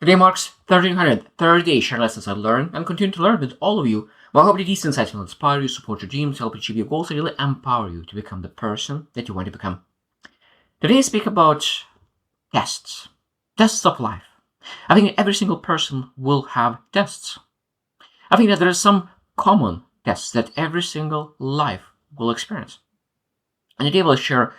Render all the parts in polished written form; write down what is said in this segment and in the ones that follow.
Today marks 1330 share lessons I learned and continue to learn with all of you. Well, I hope that these insights will inspire you, support your dreams, help achieve your goals, and really empower you to become the person that you want to become. Today I speak about tests of life. I think every single person will have tests. I think that there are some common tests that every single life will experience. And today I will share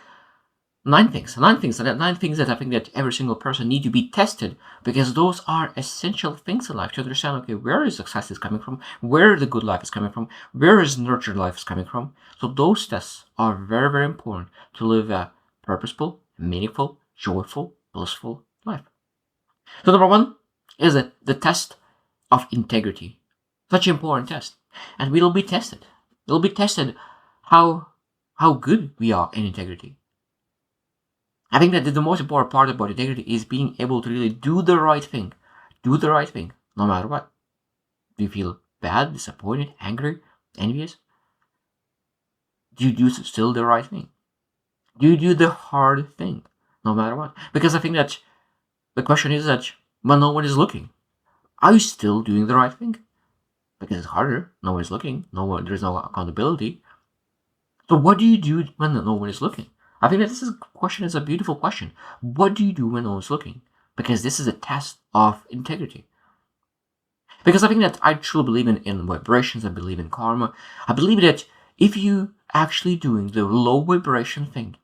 nine things that I think that every single person need to be tested, because those are essential things in life to understand, okay, where is success is coming from, where the good life is coming from, where is nurtured life is coming from. So those tests are very, very important to live a purposeful, meaningful, joyful, blissful life. So number one is the test of integrity. Such an important test. And we'll be tested. It'll be tested how good we are in integrity. I think that the most important part about integrity is being able to really do the right thing. Do the right thing, no matter what. Do you feel bad, disappointed, angry, envious? Do you do still the right thing? Do you do the hard thing, no matter what? Because I think that the question is that when no one is looking, are you still doing the right thing? Because it's harder. No one is looking. There's no accountability. So what do you do when no one is looking? I think that this question is a beautiful question. What do you do when no one's looking? Because this is a test of integrity. Because I think that I truly believe in vibrations. I believe in karma. I believe that if you actually doing the low vibration thing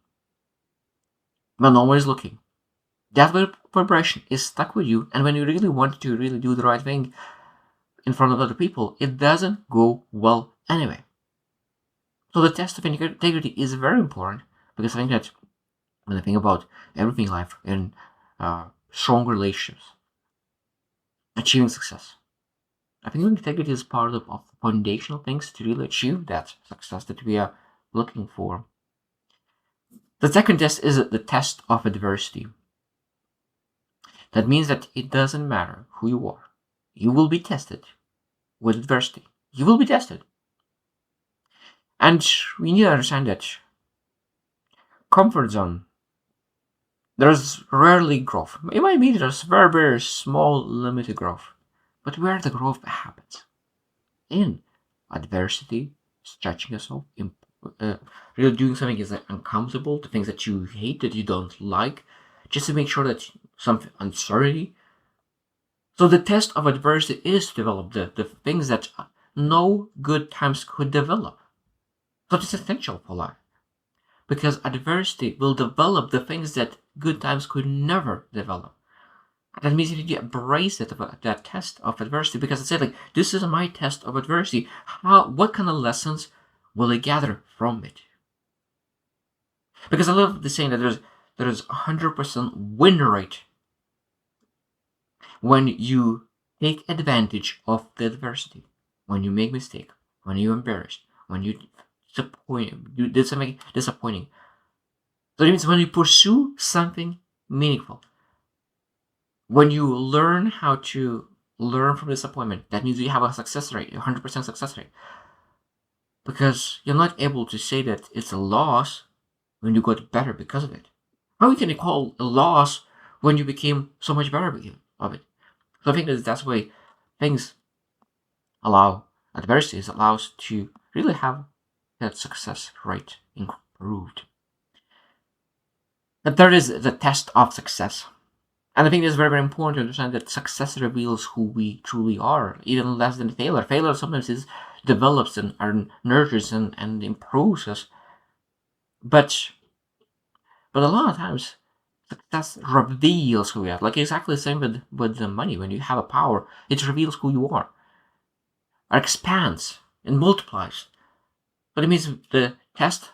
when no one is looking, that vibration is stuck with you. And when you really want to really do the right thing in front of other people, it doesn't go well anyway. So the test of integrity is very important, because I think that when I think about everything in life, in strong relationships, achieving success, I think integrity is part of the foundational things to really achieve that success that we are looking for. The second test is the test of adversity. That means that it doesn't matter who you are. You will be tested with adversity. You will be tested. And we need to understand that comfort zone, there's rarely growth. It might be there's very, very small, limited growth. But where the growth happens? In adversity, stretching yourself, really doing something is uncomfortable, the things that you hate, that you don't like, just to make sure that some uncertainty. So the test of adversity is to develop the things that no good times could develop. So it's essential for life, because adversity will develop the things that good times could never develop. And that means you need to embrace that test of adversity, because I said, like, this is my test of adversity. What kind of lessons will I gather from it? Because I love the saying that there's 100% win rate when you take advantage of the adversity, when you make mistake, when you're embarrassed, when you did something disappointing. So it means when you pursue something meaningful, when you learn how to learn from disappointment, that means you have a success rate, 100% success rate. Because you're not able to say that it's a loss when you got better because of it. How can you call a loss when you became so much better of it? So I think that's why things adversities allows to really have that success rate improved. The third is the test of success. And I think it's very, very important to understand that success reveals who we truly are, even less than failure. Failure sometimes develops and nurtures and improves us. But a lot of times, success reveals who we are. Like exactly the same with the money. When you have a power, it reveals who you are. It expands and multiplies. But it means the test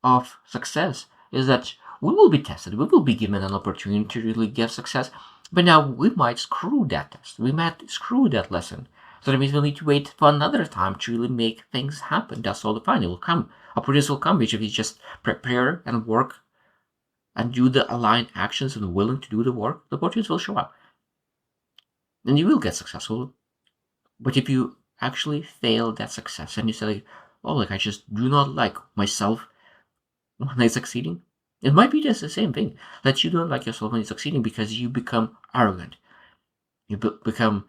of success is that we will be tested. We will be given an opportunity to really get success. But now we might screw that test. We might screw that lesson. So that means we'll need to wait for another time to really make things happen. That's all the fine. It will come. Opportunities will come, which if you just prepare and work and do the aligned actions and willing to do the work, the opportunities will show up. And you will get successful. But if you actually fail that success and you say, oh, like, I just do not like myself when I'm succeeding, it might be just the same thing, that you don't like yourself when you're succeeding because you become arrogant. You become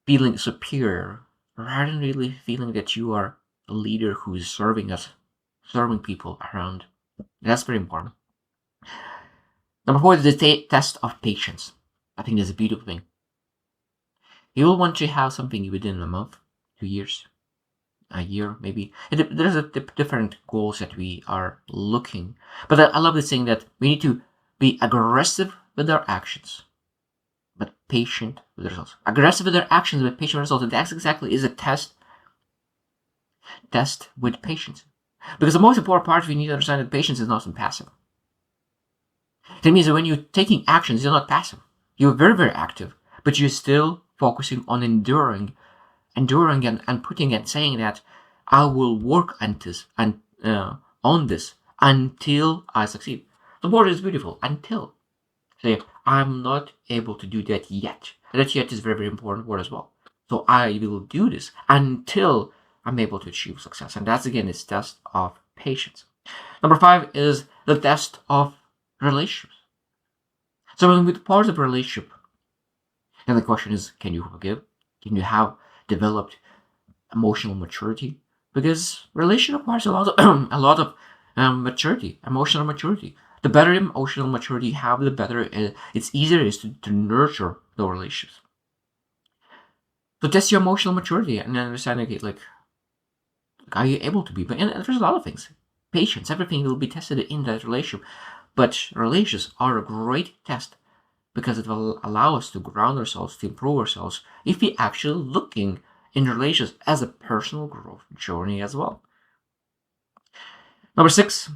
feeling superior rather than really feeling that you are a leader who is serving people around. That's very important. Number 4 is the test of patience. I think that's a beautiful thing. You will want to have something within a month, 2 years, a year, maybe. There's different goals that we are looking. But I love this thing that we need to be aggressive with our actions, but patient with the results. Aggressive with our actions, but patient with results. And that's exactly is a test with patience. Because the most important part, we need to understand that patience is not passive. That means that when you're taking actions, you're not passive. You're very, very active, but you're still focusing on enduring and putting and saying that I will work on this until I succeed. The word is beautiful. Until. Say, I'm not able to do that yet. That yet is very, very important word as well. So I will do this until I'm able to achieve success. And that's again this test of patience. Number 5 is the test of relationships. So when with part of a relationship, and the question is, can you forgive? Can you have developed emotional maturity? Because relationship requires a lot of maturity, emotional maturity. The better emotional maturity you have, the better it's easier it is to nurture the relationships. So test your emotional maturity and understand, okay, like are you able to be? But and there's a lot of things. Patience, everything will be tested in that relationship. But relationships are a great test because it will allow us to ground ourselves, to improve ourselves, if we're actually looking in relationships as a personal growth journey as well. Number 6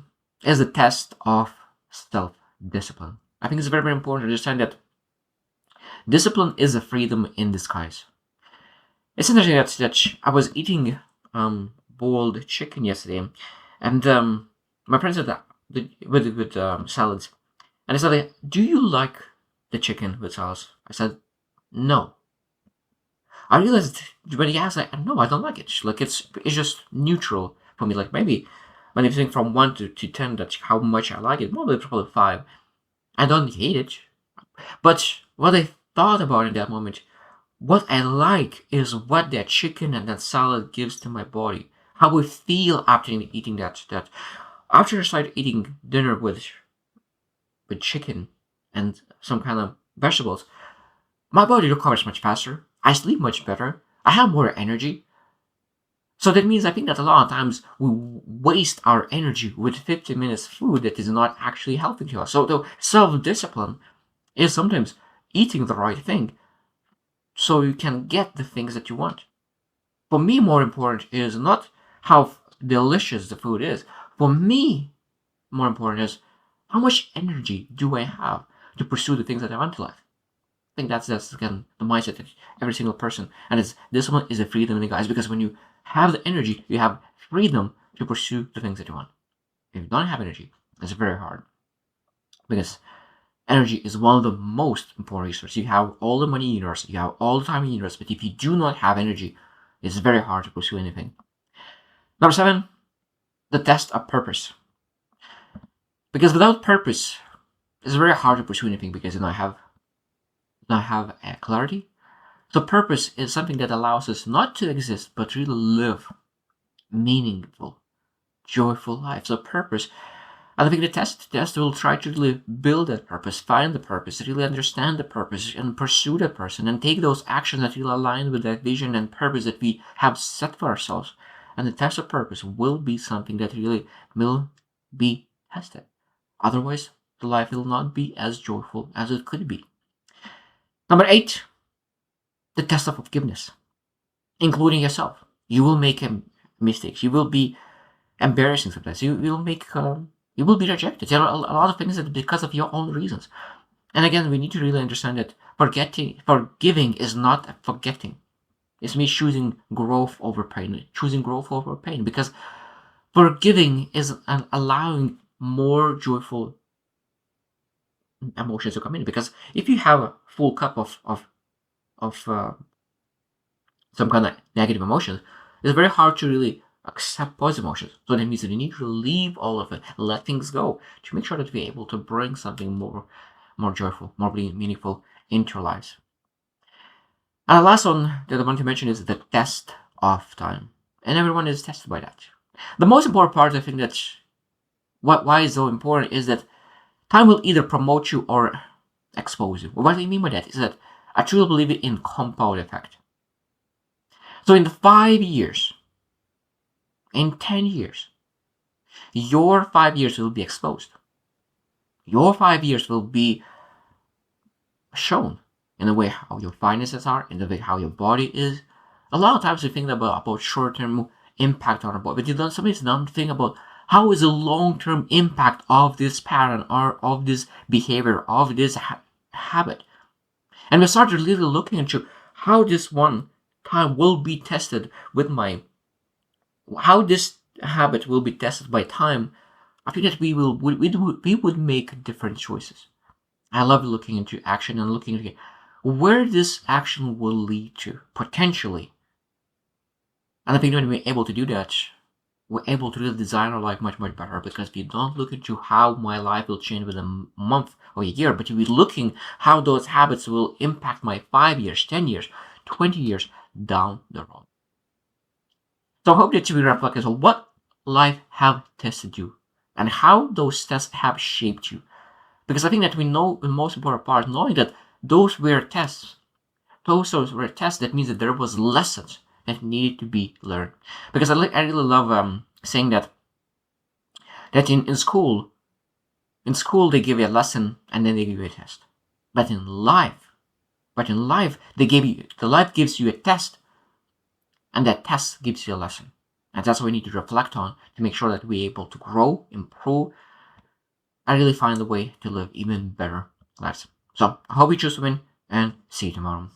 is the test of self-discipline. I think it's very, very important to understand that discipline is a freedom in disguise. It's interesting that I was eating boiled chicken yesterday, and my friend said that with salads, and I said, "Do you like the chicken with sauce?" I said, "No." I realized when he asked, like, "No, I don't like it. Like it's just neutral for me. Like maybe when you think from 1 to 10, that's how much I like it. Probably 5. I don't hate it, but what I thought about in that moment, what I like is what that chicken and that salad gives to my body. How we feel after eating that. After I started eating dinner with chicken and some kind of vegetables, my body recovers much faster. I sleep much better. I have more energy. So that means I think that a lot of times we waste our energy with 50 minutes food that is not actually healthy to us. So the self-discipline is sometimes eating the right thing so you can get the things that you want. For me, more important is not how delicious the food is. For me, more important is how much energy do I have to pursue the things that I want in life. I think that's again the mindset of every single person, and it's discipline is a freedom, guys. Because when you have the energy, you have freedom to pursue the things that you want. If you don't have energy, it's very hard because energy is one of the most important resources. You have all the money in the universe, you have all the time in the universe, but if you do not have energy, it's very hard to pursue anything. Number 7, the test of purpose. Because without purpose, it's very hard to pursue anything because you don't have clarity. So purpose is something that allows us not to exist, but really live meaningful, joyful life. So purpose, I think the test will try to really build that purpose, find the purpose, really understand the purpose, and pursue that person, and take those actions that will align with that vision and purpose that we have set for ourselves. And the test of purpose will be something that really will be tested. Otherwise, the life will not be as joyful as it could be. Number 8, the test of forgiveness, including yourself. You will make mistakes. You will be embarrassing sometimes. You will make. You will be rejected. There are a lot of things that because of your own reasons. And again, we need to really understand that forgiving is not forgetting. It's me choosing growth over pain. Choosing growth over pain. Because forgiving is allowing more joyful emotions to come in. Because if you have a full cup of some kind of negative emotions, it's very hard to really accept positive emotions. So that means that you need to leave all of it, let things go, to make sure that we're able to bring something more joyful, more meaningful, into our lives. And the last one that I want to mention is the test of time. And everyone is tested by that. The most important part, I think that's why it's so important, is that time will either promote you or expose you. What I mean by that is that I truly believe in compound effect. So in 5 years, in 10 years, your 5 years will be exposed. Your 5 years will be shown in the way how your finances are, in the way how your body is. A lot of times we think about short-term impact on our body, but you don't sometimes don't think about how is the long-term impact of this pattern or of this behavior, of this habit. And we start really looking into how this one time will be tested with how this habit will be tested by time. I think that we would make different choices. I love looking into action and looking into where this action will lead to potentially. And I think when we're able to do that, we're able to really design our life much, much better, because we don't look into how my life will change within a month or a year, but we're looking how those habits will impact my 5 years, 10 years, 20 years down the road. So I hope that you will reflect on what life have tested you and how those tests have shaped you. Because I think that we know the most important part, knowing that those were tests. Those were tests, that means that there was lessons that needed to be learned. Because I really love saying that in school they give you a lesson and then they give you a test. But in life life gives you a test, and that test gives you a lesson. And that's what we need to reflect on to make sure that we're able to grow, improve, and really find a way to live even better lives. So I hope you choose to win, and see you tomorrow.